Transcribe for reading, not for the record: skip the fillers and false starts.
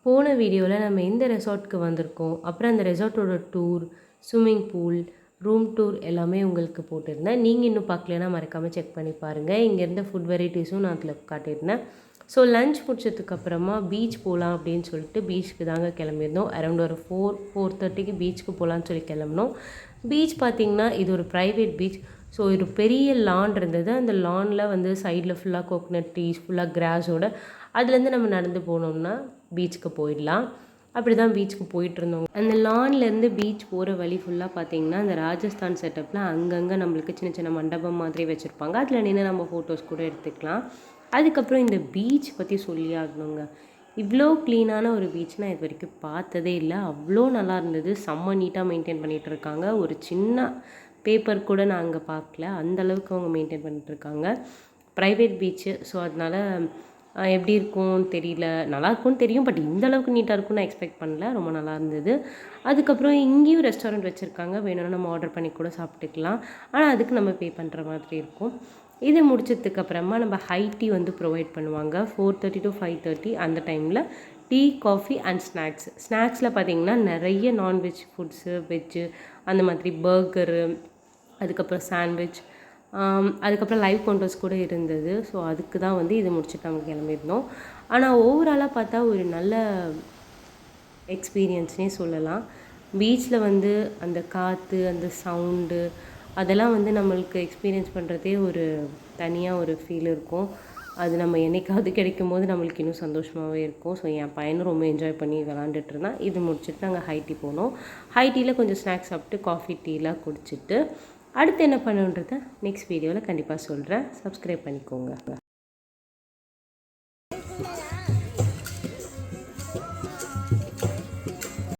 போன வீடியோவில் நம்ம எந்த ரெசார்ட்க்கு வந்திருக்கோம், அப்புறம் அந்த ரெசார்ட்டோட tour, swimming pool, room tour எல்லாமே உங்களுக்கு போட்டிருந்தேன். நீங்கள் இன்னும் பார்க்கலன்னா மறக்காமல் செக் பண்ணி பாருங்கள். இங்கே இருந்த ஃபுட் வெரைட்டிஸும் நான் அதில் காட்டியிருந்தேன். ஸோ லஞ்ச் முடிச்சதுக்கப்புறமா பீச் போகலாம் அப்படின்னு சொல்லிட்டு பீச்சுக்கு தாங்க கிளம்பியிருந்தோம். அரௌண்ட் ஒரு 4:30க்கு பீச்சுக்கு போகலான்னு சொல்லி கிளம்பினோம். பீச் பார்த்திங்கன்னா இது ஒரு ப்ரைவேட் பீச். ஸோ ஒரு பெரிய லான் இருந்தது. அந்த லானில் வந்து சைடில் ஃபுல்லாக கோகனட் ட்ரீஸ், ஃபுல்லாக கிராஸோட அதுலேருந்து நம்ம நடந்து போனோம்னா பீச்சுக்கு போயிடலாம். அப்படி தான் பீச்சுக்கு போயிட்டுருந்தோம். அந்த லான்லேருந்து பீச் போகிற வழி ஃபுல்லாக பார்த்திங்கன்னா அந்த ராஜஸ்தான் செட்டப்பில் அங்கங்கே நம்மளுக்கு சின்ன சின்ன மண்டபம் மாதிரி வச்சுருப்பாங்க. அதில் நின்று நம்ம ஃபோட்டோஸ் கூட எடுத்துக்கலாம். அதுக்கப்புறம் இந்த பீச் பற்றி சொல்லி ஆகணுங்க. இவ்வளோ க்ளீனான ஒரு பீச் நான் இது வரைக்கும் பார்த்ததே இல்லை. அவ்வளோ நல்லா இருந்தது. செம்ம நீட்டாக மெயின்டைன் பண்ணிகிட்டு இருக்காங்க. ஒரு சின்ன பேப்பர் கூட நான் அங்கே பார்க்கல. அந்தளவுக்கு அவங்க மெயின்டைன் பண்ணிட்டுருக்காங்க. Private beach. ஸோ அதனால் எப்படி இருக்கும்னு தெரியல. நல்லாயிருக்கும்னு தெரியும், பட் இந்தளவுக்கு நீட்டாக இருக்கும்னு நான் எக்ஸ்பெக்ட் பண்ணல. ரொம்ப நல்லா இருந்தது. அதுக்கப்புறம் இங்கேயும் ரெஸ்டாரண்ட் வச்சுருக்காங்க. வேணும்னா நம்ம ஆர்டர் பண்ணி கூட சாப்பிட்டுக்கலாம். ஆனால் அதுக்கு நம்ம பே பண்ணுற மாதிரி இருக்கும். இது முடிச்சதுக்கப்புறமா நம்ம ஹை டீ வந்து ப்ரொவைட் பண்ணுவாங்க. 4:30 to 5:30 அந்த டைமில் டீ, காஃபி அண்ட் ஸ்நாக்ஸ். ஸ்நாக்ஸில் பார்த்திங்கன்னா நிறைய நான்வெஜ் ஃபுட்ஸு, வெஜ்ஜு, அந்த மாதிரி பர்கரு, அதுக்கப்புறம் சாண்ட்விச், அதுக்கப்புறம் லைவ் கவுண்டர்ஸ் கூட இருந்தது. ஸோ அதுக்கு தான் வந்து இது முடிச்சுட்டு நம்ம கிளம்பியிருந்தோம். ஆனால் ஓவராலாக பார்த்தா ஒரு நல்ல எக்ஸ்பீரியன்ஸ்னே சொல்லலாம். பீச்சில் வந்து அந்த காற்று, அந்த சவுண்டு, அதெல்லாம் வந்து நம்மளுக்கு எக்ஸ்பீரியன்ஸ் பண்ணுறதே ஒரு தனியாக ஒரு ஃபீல் இருக்கும். அது நம்ம என்னைக்காவது கிடைக்கும் போது நம்மளுக்கு இன்னும் சந்தோஷமாகவே இருக்கும். ஸோ என் பையனும் ரொம்ப என்ஜாய் பண்ணி விளாண்டுட்டு இருந்தான். இது முடிச்சுட்டு நாங்கள் ஹை டீ போனோம். ஹை டீயில் கொஞ்சம் ஸ்நாக்ஸ் சாப்பிட்டு காஃபி டீலாம் குடிச்சிட்டு அடுத்து என்ன பண்ணுன்றதை நெக்ஸ்ட் வீடியோவில் கண்டிப்பாக சொல்கிறேன். சப்ஸ்கிரைப் பண்ணிக்கோங்க.